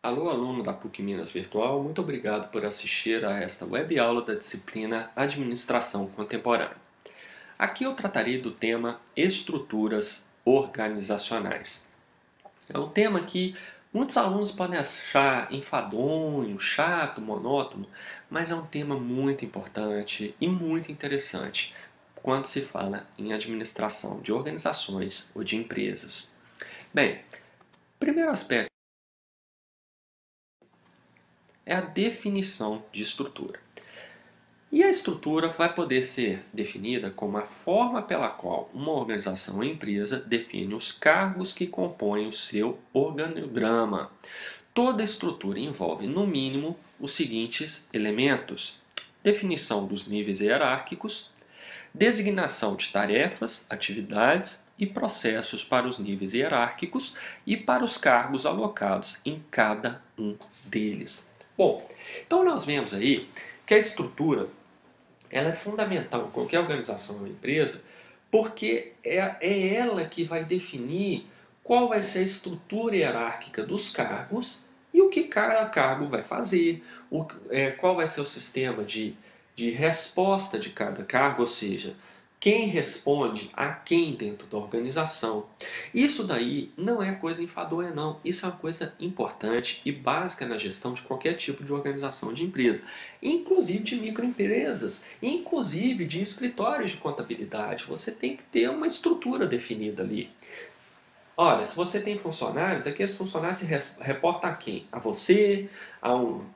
Alô, aluno da PUC Minas Virtual, muito obrigado por assistir a esta webaula da disciplina Administração Contemporânea. Aqui eu tratarei do tema Estruturas Organizacionais. É um tema que muitos alunos podem achar enfadonho, chato, monótono, mas é um tema muito importante e muito interessante quando se fala em administração de organizações ou de empresas. Bem, primeiro aspecto é a definição de estrutura. E a estrutura vai poder ser definida como a forma pela qual uma organização ou empresa define os cargos que compõem o seu organograma. Toda estrutura envolve, no mínimo, os seguintes elementos: definição dos níveis hierárquicos, designação de tarefas, atividades e processos para os níveis hierárquicos e para os cargos alocados em cada um deles. Bom, então nós vemos aí que a estrutura ela é fundamental em qualquer organização ou empresa, porque é ela que vai definir qual vai ser a estrutura hierárquica dos cargos e o que cada cargo vai fazer, qual vai ser o sistema de resposta de cada cargo, ou seja, quem responde a quem dentro da organização. Isso daí não é coisa enfadonha, não. Isso é uma coisa importante e básica na gestão de qualquer tipo de organização de empresa, inclusive de microempresas, inclusive de escritórios de contabilidade. Você tem que ter uma estrutura definida ali. Olha, se você tem funcionários, aqueles funcionários se reportam a quem? A você,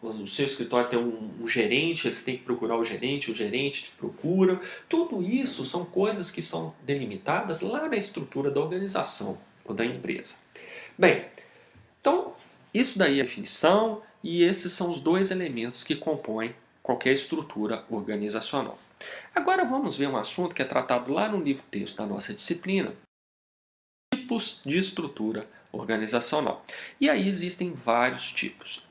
o seu escritório tem um gerente, eles têm que procurar o gerente te procura. Tudo isso são coisas que são delimitadas lá na estrutura da organização ou da empresa. Bem, então isso daí é a definição e esses são os dois elementos que compõem qualquer estrutura organizacional. Agora vamos ver um assunto que é tratado lá no livro texto da nossa disciplina, tipos de estrutura organizacional. E aí existem vários tipos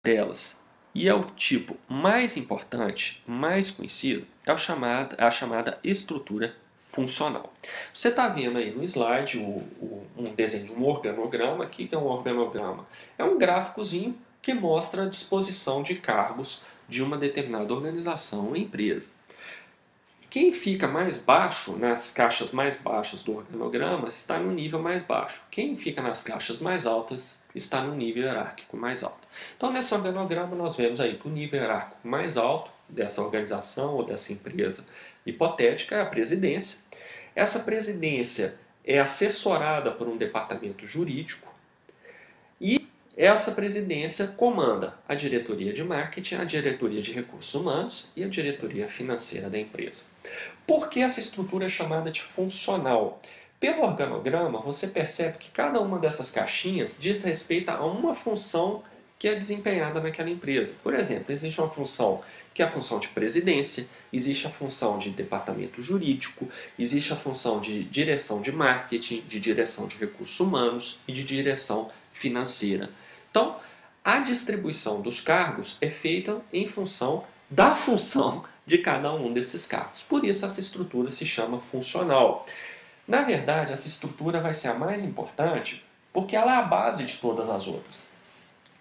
delas. E é o tipo mais importante, mais conhecido, é a chamada estrutura funcional. Você está vendo aí no slide um desenho de um organograma. Aqui que é um organograma? É um gráficozinho que mostra a disposição de cargos de uma determinada organização ou empresa. Quem fica mais baixo, nas caixas mais baixas do organograma, está no nível mais baixo. Quem fica nas caixas mais altas está no nível hierárquico mais alto. Então, nesse organograma, nós vemos aí que o nível hierárquico mais alto dessa organização ou dessa empresa hipotética é a presidência. Essa presidência é assessorada por um departamento jurídico e essa presidência comanda a diretoria de marketing, a diretoria de recursos humanos e a diretoria financeira da empresa. Por que essa estrutura é chamada de funcional? Pelo organograma, você percebe que cada uma dessas caixinhas diz respeito a uma função que é desempenhada naquela empresa. Por exemplo, existe uma função que é a função de presidência, existe a função de departamento jurídico, existe a função de direção de marketing, de direção de recursos humanos e de direção financeira. Então, a distribuição dos cargos é feita em função da função de cada um desses cargos. Por isso, essa estrutura se chama funcional. Na verdade, essa estrutura vai ser a mais importante porque ela é a base de todas as outras.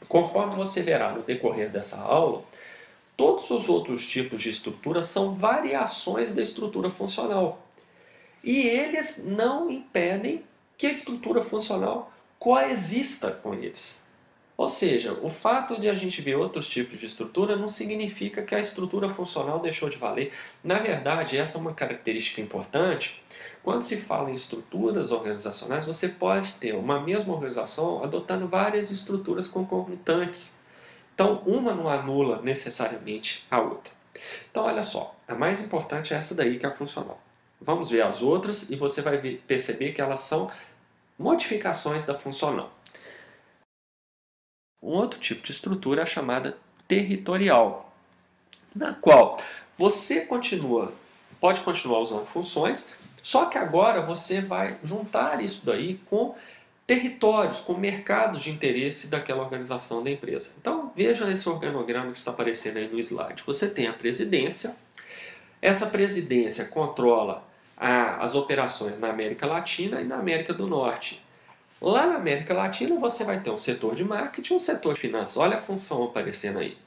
Conforme você verá no decorrer dessa aula, todos os outros tipos de estrutura são variações da estrutura funcional. E eles não impedem que a estrutura funcional coexista com eles. Ou seja, o fato de a gente ver outros tipos de estrutura não significa que a estrutura funcional deixou de valer. Na verdade, essa é uma característica importante. Quando se fala em estruturas organizacionais, você pode ter uma mesma organização adotando várias estruturas concomitantes. Então, uma não anula necessariamente a outra. Então, olha só, a mais importante é essa daí, que é a funcional. Vamos ver as outras e você vai perceber que elas são modificações da funcional. Um outro tipo de estrutura é a chamada territorial, na qual você pode continuar usando funções, só que agora você vai juntar isso daí com territórios, com mercados de interesse daquela organização da empresa. Então veja esse organograma que está aparecendo aí no slide. Você tem a presidência, essa presidência controla as operações na América Latina e na América do Norte. Lá na América Latina você vai ter um setor de marketing e um setor de finanças. Olha a função aparecendo aí.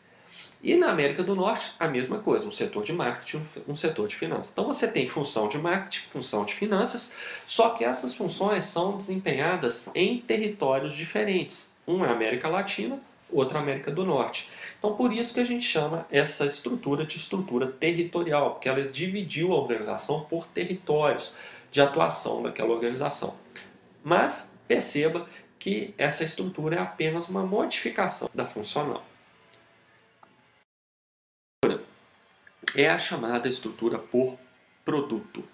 E na América do Norte, a mesma coisa, um setor de marketing, um setor de finanças. Então você tem função de marketing, função de finanças, só que essas funções são desempenhadas em territórios diferentes. Um é a América Latina, outro é a América do Norte. Então por isso que a gente chama essa estrutura de estrutura territorial, porque ela dividiu a organização por territórios de atuação daquela organização. Mas perceba que essa estrutura é apenas uma modificação da funcional. É a chamada estrutura por produto.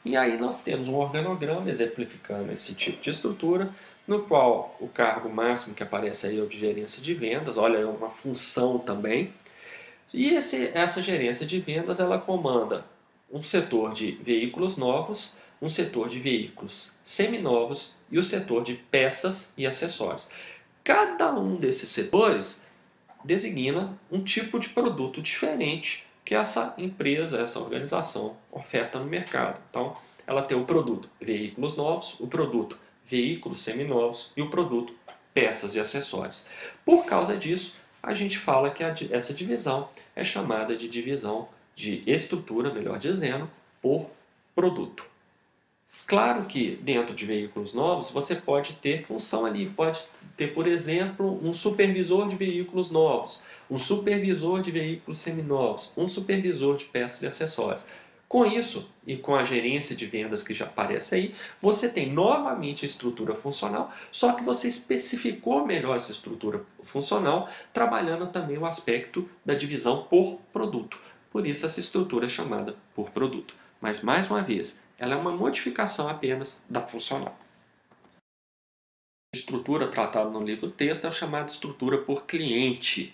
E aí nós temos um organograma exemplificando esse tipo de estrutura, no qual o cargo máximo que aparece aí é o de gerência de vendas, olha, é uma função também. E essa gerência de vendas, ela comanda um setor de veículos novos, um setor de veículos seminovos e o setor de peças e acessórios. Cada um desses setores designa um tipo de produto diferente que essa empresa, essa organização oferta no mercado. Então, ela tem o produto veículos novos, o produto veículos seminovos e o produto peças e acessórios. Por causa disso, a gente fala que essa divisão é chamada de divisão de estrutura, melhor dizendo, por produto. Claro que dentro de veículos novos você pode ter função ali, pode ter, por exemplo, um supervisor de veículos novos, um supervisor de veículos seminovos, um supervisor de peças e acessórios. Com isso e com a gerência de vendas que já aparece aí, você tem novamente a estrutura funcional, só que você especificou melhor essa estrutura funcional, trabalhando também o aspecto da divisão por produto. Por isso essa estrutura é chamada por produto. Mas mais uma vez, ela é uma modificação apenas da funcional. A estrutura tratada no livro texto é chamada estrutura por cliente.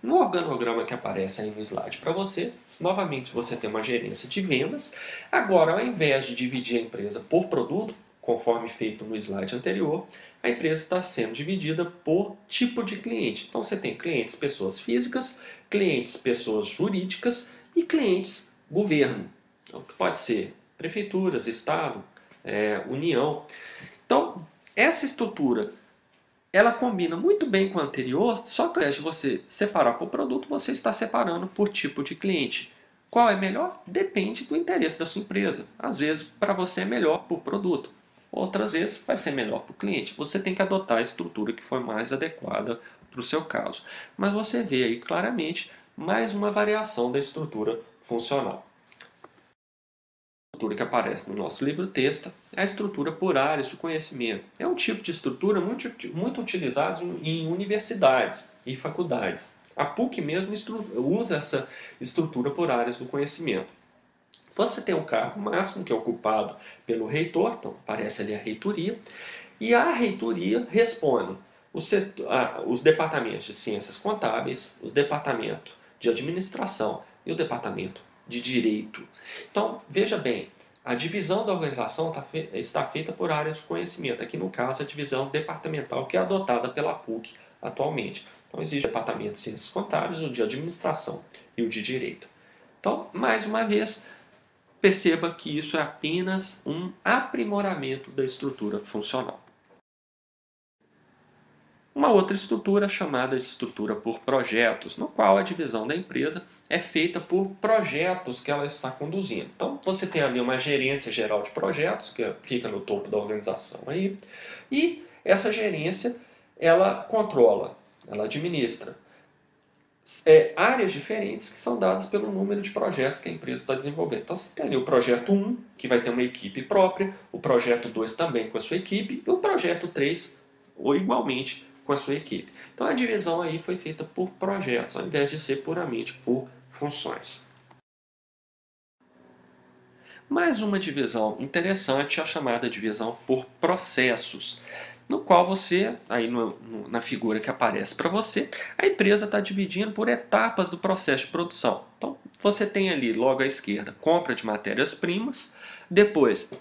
No organograma que aparece aí no slide para você, novamente você tem uma gerência de vendas. Agora, ao invés de dividir a empresa por produto, conforme feito no slide anterior, a empresa está sendo dividida por tipo de cliente. Então você tem clientes pessoas físicas, clientes pessoas jurídicas e clientes governo. Então, que pode ser prefeituras, estado, união. Então, essa estrutura ela combina muito bem com a anterior, só que ao invés de você separar por produto, você está separando por tipo de cliente. Qual é melhor? Depende do interesse da sua empresa. Às vezes, para você é melhor por produto. Outras vezes, vai ser melhor para o cliente. Você tem que adotar a estrutura que for mais adequada para o seu caso. Mas você vê aí claramente mais uma variação da estrutura funcional. A estrutura que aparece no nosso livro-texto é a estrutura por áreas de conhecimento. É um tipo de estrutura muito utilizado em universidades e faculdades. A PUC mesmo usa essa estrutura por áreas do conhecimento. Você tem um cargo máximo que é ocupado pelo reitor, então aparece ali a reitoria, e a reitoria responde os departamentos de ciências contábeis, o departamento de administração e o departamento de direito. Então, veja bem, a divisão da organização está feita por áreas de conhecimento. Aqui, no caso, a divisão departamental que é adotada pela PUC atualmente. Então, existe o departamento de ciências contábeis, o de administração e o de direito. Então, mais uma vez, perceba que isso é apenas um aprimoramento da estrutura funcional. Uma outra estrutura chamada de estrutura por projetos, no qual a divisão da empresa é feita por projetos que ela está conduzindo. Então, você tem ali uma gerência geral de projetos, que fica no topo da organização aí, e essa gerência, ela controla, ela administra áreas diferentes que são dadas pelo número de projetos que a empresa está desenvolvendo. Então, você tem ali o projeto 1, que vai ter uma equipe própria, o projeto 2 também com a sua equipe, e o projeto 3, ou igualmente, com a sua equipe. Então a divisão aí foi feita por projetos, ao invés de ser puramente por funções. Mais uma divisão interessante é a chamada divisão por processos, no qual você, aí na figura que aparece para você, a empresa está dividindo por etapas do processo de produção. Então você tem ali logo à esquerda compra de matérias-primas, depois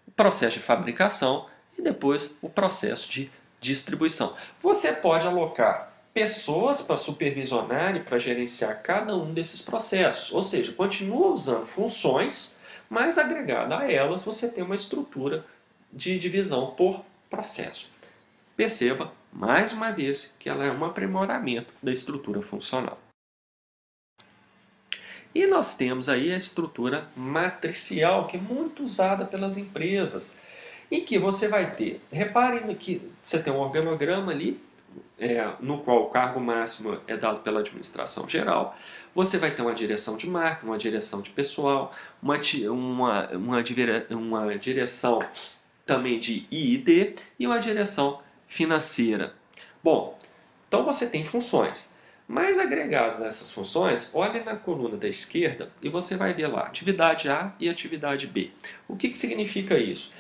o processo de fabricação e depois o processo de distribuição. Você pode alocar pessoas para supervisionar e para gerenciar cada um desses processos, ou seja, continua usando funções, mas agregada a elas você tem uma estrutura de divisão por processo. Perceba, mais uma vez, que ela é um aprimoramento da estrutura funcional. E nós temos aí a estrutura matricial, que é muito usada pelas empresas, em que você vai ter, reparem que você tem um organograma ali, no qual o cargo máximo é dado pela administração geral, você vai ter uma direção de marketing, uma direção de pessoal, uma direção também de I&D e uma direção financeira. Bom, então você tem funções. Mais agregadas a essas funções, olhe na coluna da esquerda e você vai ver lá atividade A e atividade B. O que significa isso?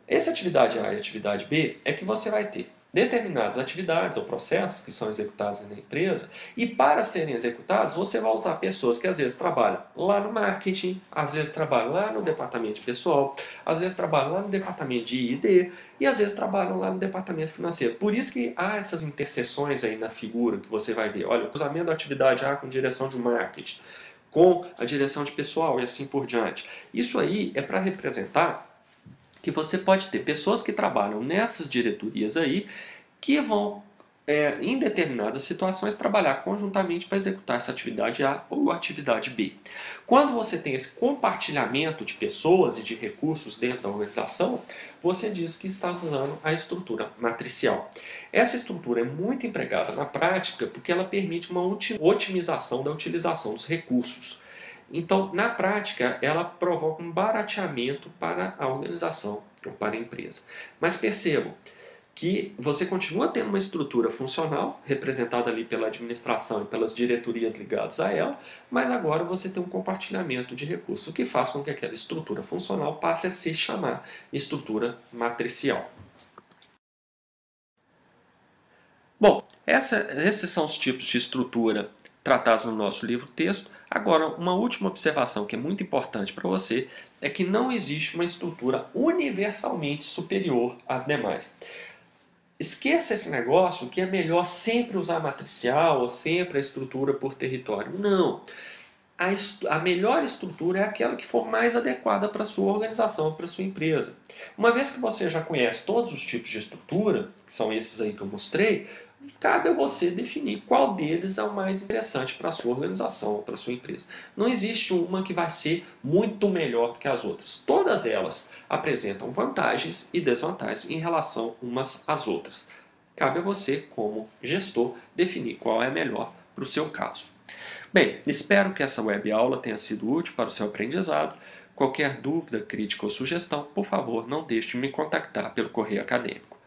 Essa atividade A e atividade B é que você vai ter determinadas atividades ou processos que são executados na empresa e para serem executados você vai usar pessoas que às vezes trabalham lá no marketing, às vezes trabalham lá no departamento de pessoal, às vezes trabalham lá no departamento de I&D e às vezes trabalham lá no departamento financeiro. Por isso que há essas interseções aí na figura que você vai ver. Olha, o cruzamento da atividade A com direção de marketing, com a direção de pessoal e assim por diante. Isso aí é para representar que você pode ter pessoas que trabalham nessas diretorias aí, que vão, em determinadas situações, trabalhar conjuntamente para executar essa atividade A ou atividade B. Quando você tem esse compartilhamento de pessoas e de recursos dentro da organização, você diz que está usando a estrutura matricial. Essa estrutura é muito empregada na prática porque ela permite uma otimização da utilização dos recursos. Então, na prática, ela provoca um barateamento para a organização ou para a empresa. Mas percebam que você continua tendo uma estrutura funcional, representada ali pela administração e pelas diretorias ligadas a ela, mas agora você tem um compartilhamento de recursos, o que faz com que aquela estrutura funcional passe a se chamar estrutura matricial. Bom, esses são os tipos de estrutura tratados no nosso livro-texto. Agora, uma última observação que é muito importante para você é que não existe uma estrutura universalmente superior às demais. Esqueça esse negócio que é melhor sempre usar a matricial ou sempre a estrutura por território. Não! A melhor estrutura é aquela que for mais adequada para a sua organização, para a sua empresa. Uma vez que você já conhece todos os tipos de estrutura, que são esses aí que eu mostrei, cabe a você definir qual deles é o mais interessante para a sua organização ou para a sua empresa. Não existe uma que vai ser muito melhor do que as outras. Todas elas apresentam vantagens e desvantagens em relação umas às outras. Cabe a você, como gestor, definir qual é a melhor para o seu caso. Bem, espero que essa web aula tenha sido útil para o seu aprendizado. Qualquer dúvida, crítica ou sugestão, por favor, não deixe de me contactar pelo correio acadêmico.